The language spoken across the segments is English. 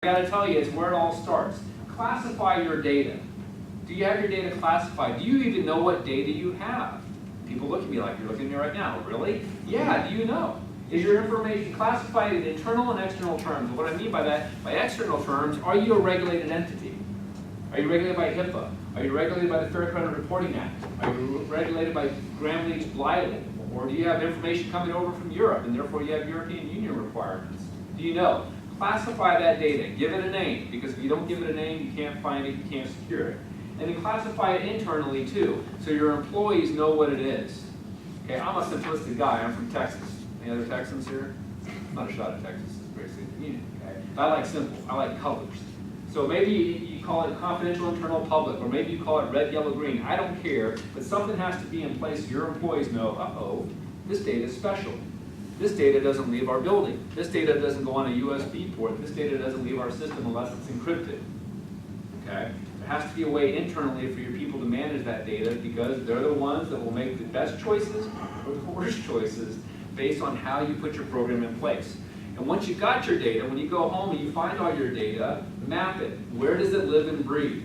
I got to tell you, it's where it all starts. Classify your data. Do you have your data classified? Do you even know what data you have? People look at me like you're looking at me right now. Really? Yeah, do you know? Is your information classified in internal and external terms? What I mean by that, by external terms, are you a regulated entity? Are you regulated by HIPAA? Are you regulated by the Fair Credit Reporting Act? Are you regulated by Gramm-Leach-Bliley? Or do you have information coming over from Europe and therefore you have European Union requirements? Do you know? Classify that data, give it a name, because if you don't give it a name, you can't find it, you can't secure it. And then classify it internally too, so your employees know what it is. Okay, I'm a simplistic guy, I'm from Texas. Any other Texans here? Not a shot at Texas, it's a great state of the union. Okay? I like simple, I like colors. So maybe you call it confidential internal public, or maybe you call it red, yellow, green, I don't care, but something has to be in place so your employees know, uh-oh, this data is special. This data doesn't leave our building. This data doesn't go on a USB port. This data doesn't leave our system unless it's encrypted. Okay? There has to be a way internally for your people to manage that data because they're the ones that will make the best choices or the worst choices based on how you put your program in place. And once you've got your data, when you go home and you find all your data, map it. Where does it live and breathe?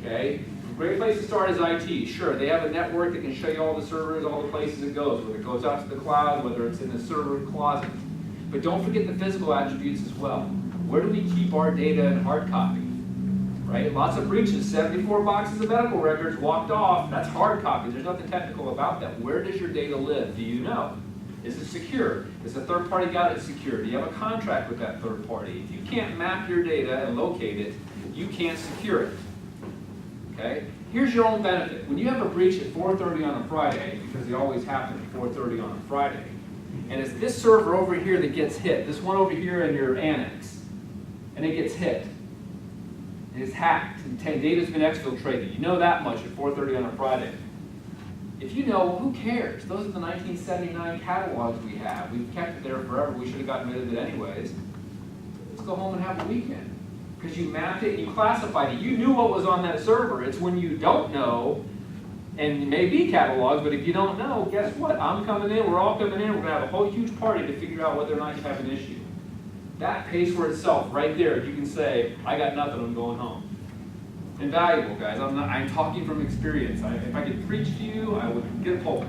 Okay? A great place to start is IT. Sure, they have a network that can show you all the servers, all the places it goes, whether it goes out to the cloud, whether it's in the server closet. But don't forget the physical attributes as well. Where do we keep our data in hard copy? Right? Lots of breaches, 74 boxes of medical records walked off. That's hard copy. There's nothing technical about that. Where does your data live? Do you know? Is it secure? Is a third party got it secure? Do you have a contract with that third party? If you can't map your data and locate it, you can't secure it. Okay? Here's your own benefit. When you have a breach at 4:30 on a Friday, because they always happen at 4:30 on a Friday, and it's this server over here that gets hit, this one over here in your annex, and it gets hit, and it's hacked, and data's been exfiltrated. You know that much at 4:30 on a Friday. If you know, well, who cares? Those are the 1979 catalogs we have. We've kept it there forever. We should have gotten rid of it anyways. Let's go home and have a weekend. Because you mapped it and you classified it. You knew what was on that server. It's when you don't know, and it may be catalogs, but if you don't know, guess what? I'm coming in, we're all coming in, we're going to have a whole huge party to figure out whether or not you have an issue. That pays for itself right there. You can say, I got nothing, I'm going home. Invaluable, guys. I'm talking from experience. If I could preach to you, I would get a pulpit.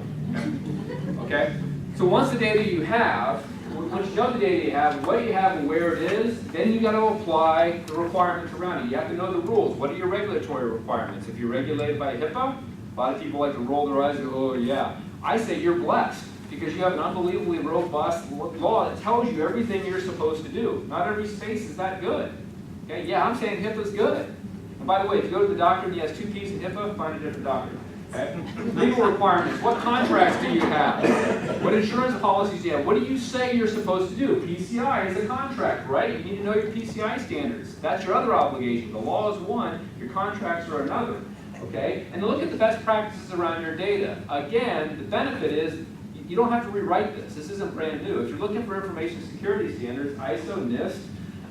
Okay? So once the data you have, once you know the data you have, what you have and where it is, then you got to apply the requirements around it. You have to know the rules. What are your regulatory requirements? If you're regulated by HIPAA, a lot of people like to roll their eyes and go, oh yeah. I say you're blessed because you have an unbelievably robust law that tells you everything you're supposed to do. Not every space is that good. Okay? Yeah, I'm saying HIPAA's good. And by the way, if you go to the doctor and he has 2 keys in HIPAA, find a different doctor. Okay? Legal requirements. What contracts do you have? What insurance policies do you have? What do you say you're supposed to do? PCI is a contract, right? You need to know your PCI standards. That's your other obligation. The law is one, your contracts are another. Okay? And look at the best practices around your data. Again, the benefit is you don't have to rewrite this. This isn't brand new. If you're looking for information security standards, ISO, NIST,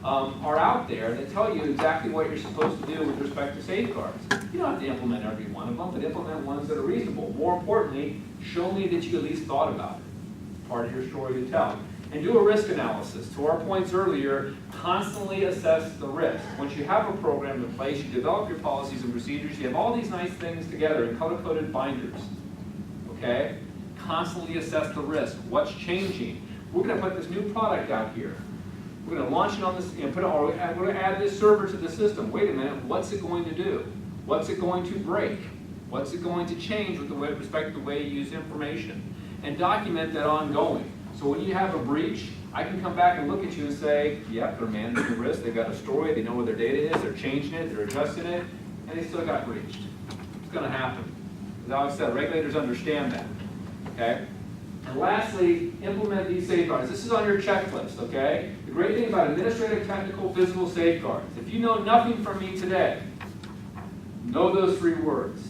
are out there that tell you exactly what you're supposed to do with respect to safeguards. You don't have to implement every one of them, but implement ones that are reasonable. More importantly, show me that you at least thought about it. Part of your story to tell. And do a risk analysis. To our points earlier, constantly assess the risk. Once you have a program in place, you develop your policies and procedures, you have all these nice things together in color-coded binders. Okay? Constantly assess the risk. What's changing? We're going to put this new product out here. We're going to launch it on this, we're going to add this server to the system. Wait a minute, what's it going to do? What's it going to break? What's it going to change with respect to the way you use information? And document that ongoing. So when you have a breach, I can come back and look at you and say, yep, they're managing the risk, they've got a story, they know where their data is, they're changing it, they're adjusting it, and they still got breached. It's going to happen. As I said, regulators understand that. Okay? And lastly, implement these safeguards. This is on your checklist, okay? The great thing about administrative, technical, physical safeguards, if you know nothing from me today, know those 3 words.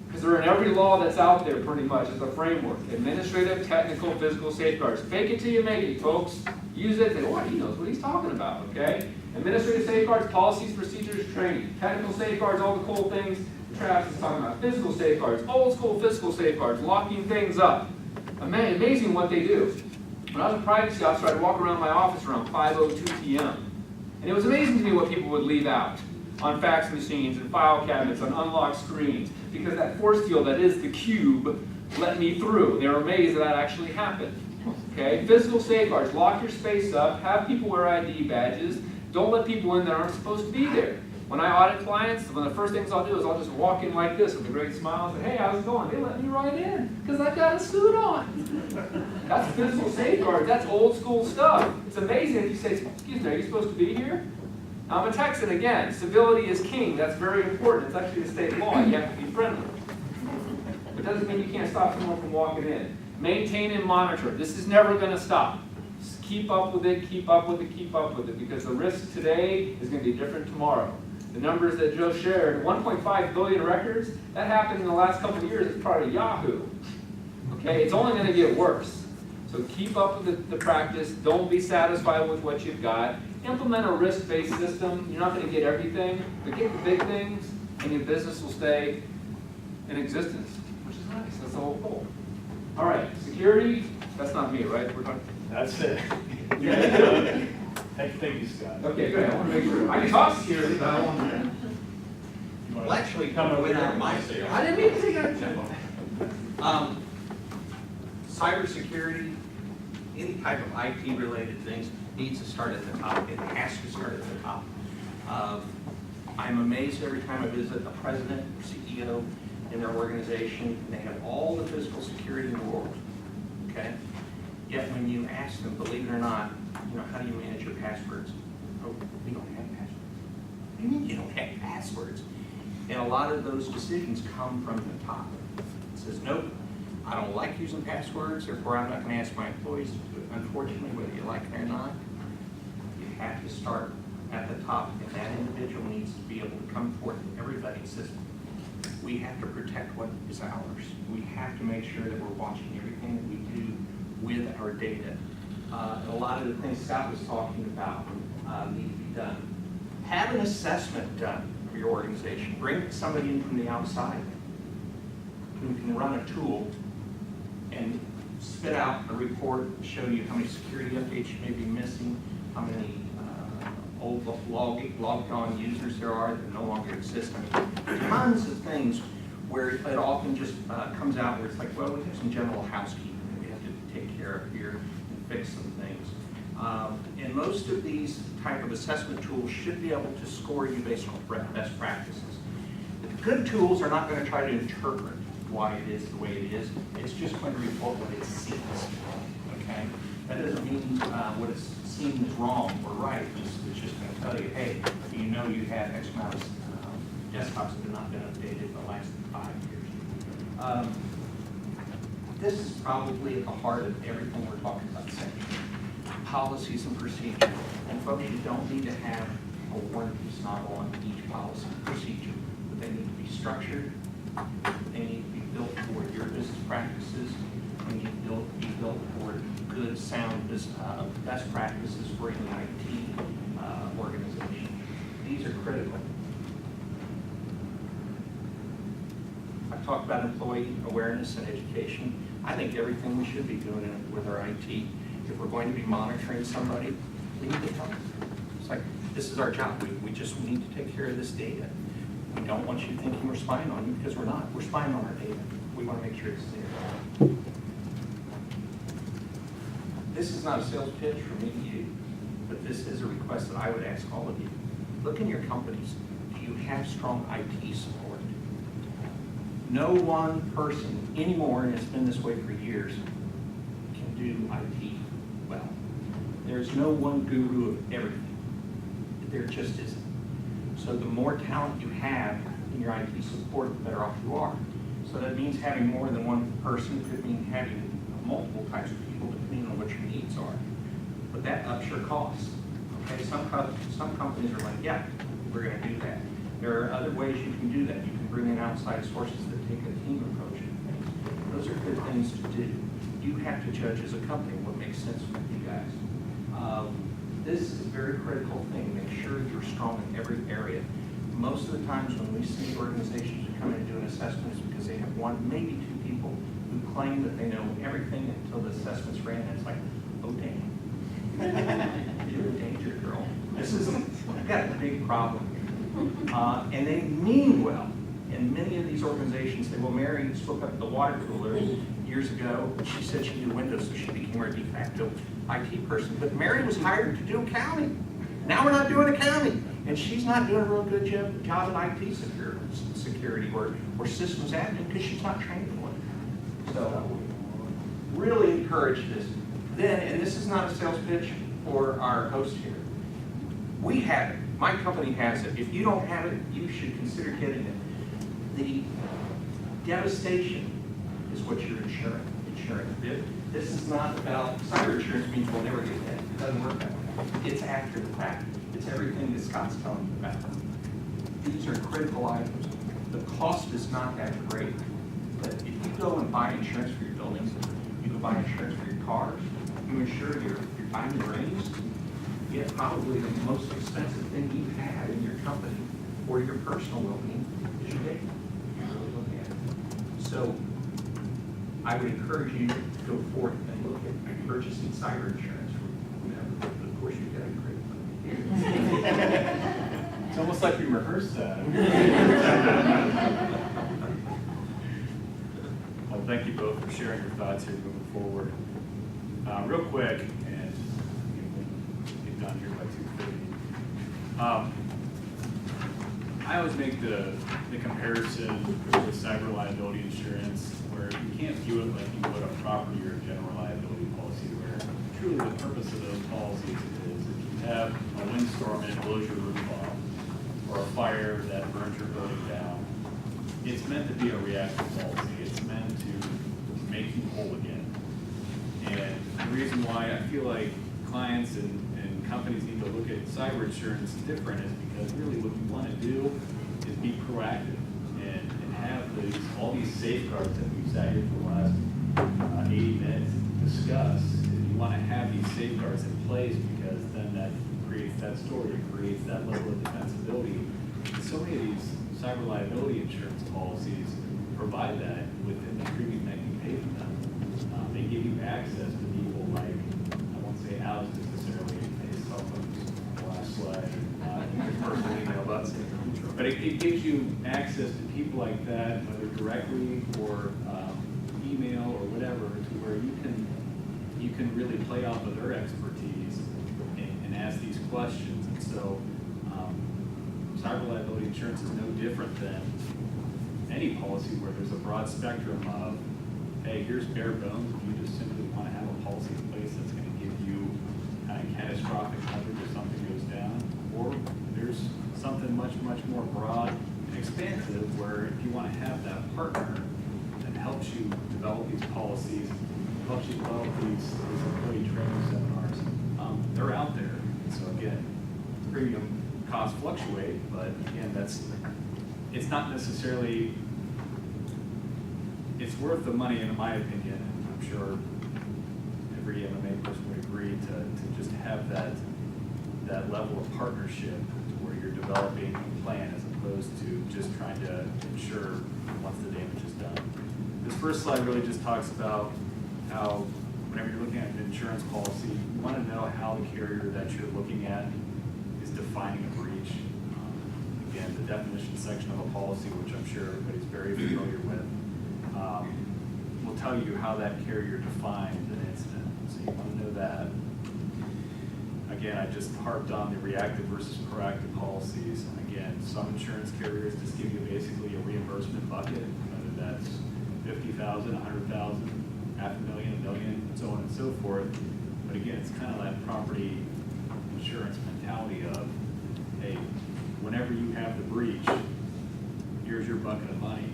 Because they're in every law that's out there pretty much as a framework. Administrative, technical, physical safeguards. Fake it till you make it, folks. Use it and say, oh, he knows what he's talking about, okay? Administrative safeguards, policies, procedures, training. Technical safeguards, all the cool things Travis is talking about. Physical safeguards, old school physical safeguards, locking things up. Amazing what they do. When I was a privacy officer, I'd walk around my office around 5:02 p.m. And it was amazing to me what people would leave out on fax machines and file cabinets, on unlocked screens, because that force field that is the cube let me through. They were amazed that actually happened. Okay, physical safeguards, lock your space up, have people wear ID badges, don't let people in that aren't supposed to be there. When I audit clients, one of the first things I'll do is I'll just walk in like this with a great smile and say, hey, how's it going? They let me right in because I've got a suit on. That's physical safeguards. That's old school stuff. It's amazing if you say, excuse me, are you supposed to be here? I'm a Texan again. Civility is king. That's very important. It's actually a state law. You have to be friendly. It doesn't mean you can't stop someone from walking in. Maintain and monitor. This is never going to stop. Just keep up with it, keep up with it, keep up with it, because the risk today is going to be different tomorrow. The numbers that Joe shared, 1.5 billion records, that happened in the last couple of years as part of Yahoo. Okay, it's only going to get worse. So keep up with the practice. Don't be satisfied with what you've got. Implement a risk-based system. You're not going to get everything, but get the big things, and your business will stay in existence, which is nice. That's the whole goal. All right, security. That's not me, right? We're talking. That's it. Yeah. Thank you, Scott. Okay, good. I want to make sure. I can talk security, but I want to. Well, actually, went out of my sales. I didn't mean to take that. Cybersecurity, any type of IT-related things needs to start at the top. It has to start at the top. I'm amazed every time I visit a president or CEO in their organization, and they have all the physical security in the world. Okay? Yet when you ask them, believe it or not, how do you manage your passwords? Oh, we don't have passwords. What do you mean you don't have passwords? And a lot of those decisions come from the top. It says, nope, I don't like using passwords, therefore I'm not going to ask my employees to do it. Unfortunately, whether you like it or not, you have to start at the top, and that individual needs to be able to come forth to everybody and says, we have to protect what is ours. We have to make sure that we're watching everything that we do with our data. A lot of the things Scott was talking about need to be done. Have an assessment done for your organization. Bring somebody in from the outside who can run a tool and spit out a report, show you how many security updates you may be missing, how many old logged on users there are that no longer exist. I mean, tons of things where it often just comes out where it's like, well, we have some general housekeeping that we have to take care of here and fix some things. And most of these type of assessment tools should be able to score you based on best practices. The good tools are not going to try to interpret why it is the way it is. It's just going to report what it sees. Okay? That doesn't mean what it's seen is wrong or right. It's just going to tell you, hey, you had X amount of desktops that have not been updated in the last 5 years. This is probably at the heart of everything we're talking about safety. Policies and procedures. And folks, you don't need to have a War and Peace novel on each policy and procedure, but they need to be structured. They need to be built toward your business practices. They need to be built toward good, sound best practices for any IT organization. These are critical. I've talked about employee awareness and education. I think everything we should be doing with our IT. If we're going to be monitoring somebody, we need to tell them. It's like, this is our job. We just need to take care of this data. We don't want you thinking we're spying on you, because we're not. We're spying on our data. We want to make sure it's there. This is not a sales pitch for me to you, but this is a request that I would ask all of you. Look in your companies. Do you have strong IT support? No one person anymore, and it's been this way for years, can do IT well. There's no one guru of everything. There just isn't. So the more talent you have in your IT support, the better off you are. So that means having more than one person. It could mean having multiple types of people depending on what your needs are. But that ups your costs. Okay, some companies are like, yeah, we're going to do that. There are other ways you can do that. You can bring in outside sources that take a team approach to things. Those are good things to do. You have to judge as a company what makes sense with you guys. This is a very critical thing. Make sure you're strong in every area. Most of the times when we see organizations who come in and do an assessment, it's because they have one, maybe two people who claim that they know everything until the assessment's ran, and it's like, oh dang. you're in danger, girl. This is, I've got a big problem here. And they mean well. And many of these organizations, they will Mary spoke up at the water cooler years ago. She said she knew Windows, so she became our de facto IT person. But Mary was hired to do accounting. Now we're not doing accounting. And she's not doing a real good job at IT security or systems admin because she's not trained for it. So really encourage this. Then, and this is not a sales pitch for our host here. We have it. My company has it. If you don't have it, you should consider getting it. The devastation is what you're insuring. This is not about cyber insurance means we'll never get hit. It doesn't work that way. It's after the fact. It's everything that Scott's telling you about. These are critical items. The cost is not that great. But if you go and buy insurance for your buildings, you go buy insurance for your cars, you insure your diamond rings, you get probably the most expensive thing you've had in your company or your personal well-being is your data. So I would encourage you to go forth and look at purchasing cyber insurance for whomever. Of course, you got a great. It's almost like we rehearsed that. Well, thank you both for sharing your thoughts here moving forward. Real quick, and we'll get done here by 2:30. I always make the comparison with cyber liability insurance, where you can't view it like you would a property or a general liability policy, where truly the purpose of those policies is if you have a windstorm and it blows your roof off, or a fire that burns your building down, it's meant to be a reactive policy. It's meant to make you whole again. And the reason why I feel like clients and companies need to look at cyber insurance different is because really what you want to do is be proactive and have all these safeguards that we've sat here for the last 80 minutes to discuss. You want to have these safeguards in place because then that creates that story, it creates that level of defensibility. And so many of these cyber liability insurance policies provide that within the premium that you pay for them. They give you access to people like, I won't say Alex necessarily, his cell phone's the last slide, his personal email, but it gives you access to people like that, whether directly or email or whatever, to where you can really play off of their expertise and ask these questions. And so cyber liability insurance is no different than any policy where there's a broad spectrum of, hey, here's bare bones, if you just simply want to have a policy in place that's going to give you kind of catastrophic coverage if something goes down, or there's something much, much more broad and expansive where if you want to have that partner that helps you develop these policies, helps you develop these employee training seminars, they're out there. And so again, premium costs fluctuate, but again, it's not necessarily, it's worth the money in my opinion, and I'm sure every MMA person would agree to just have that level of partnership where you're developing a plan as opposed to just trying to ensure once the damage is done. This first slide really just talks about how whenever you're looking at an insurance policy, you want to know how the carrier that you're looking at is defining a breach. Again, the definition section of a policy, which I'm sure everybody's very familiar with, will tell you how that carrier defines an incident. So you want to know that. Again, I just harped on the reactive versus proactive policies. And again, some insurance carriers just give you basically a reimbursement bucket, whether that's $50,000, $100,000, $500,000, $1 million, so on and so forth. But again, it's kind of that property insurance mentality of, hey, whenever you have the breach, here's your bucket of money.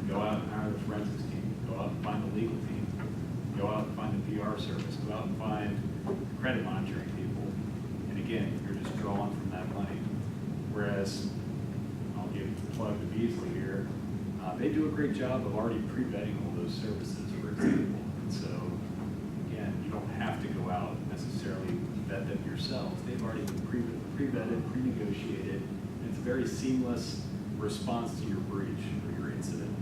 Go out and hire the forensics team. Go out and find the legal team. Go out and find the PR service. Go out and find credit monitoring people. And again, you're just drawing from that money. Whereas, I'll give a plug to Beasley here, they do a great job of already pre-vetting all those services, for example. And so, again, you don't have to go out and necessarily vet them yourselves. They've already been pre-vetted, pre-negotiated, and it's a very seamless response to your breach or your incident.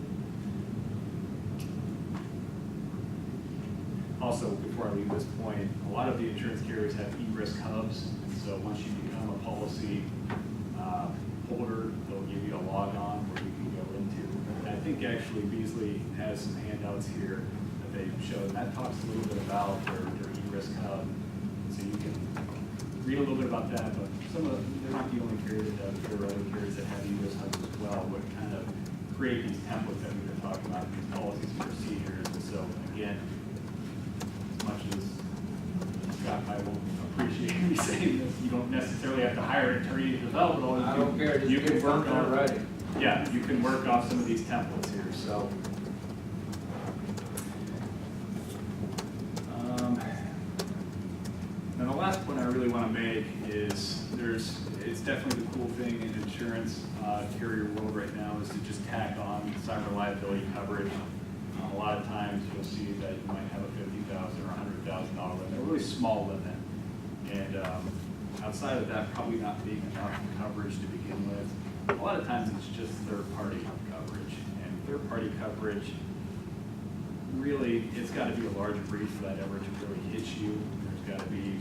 Also, before I leave this point, a lot of the insurance carriers have e-risk hubs. So once you become a policy holder, they'll give you a log on where you can go into. And I think actually Beasley has some handouts here that they show, and that talks a little bit about their e-risk hub. So you can read a little bit about that, but they're not the only carrier that does. There are other carriers that have e-risk hubs as well, what kind of create these templates that we've been talking about, these policies and procedures. And so again, as much as Scott and I will appreciate me saying this, you don't necessarily have to hire an attorney to develop it all. I don't care, just You can get work something on ready. Yeah, you can work off some of these templates here. So, now the last point I really want to make is it's definitely the cool thing in insurance carrier world right now is to just tack on cyber liability coverage. A lot of times you'll see that you might have a $50,000 or $100,000 limit, a really small limit. And outside of that, probably not being enough coverage to begin with. A lot of times it's just third-party coverage. And third-party coverage, really, it's got to be a large breach for that ever to really hit you. There's got to be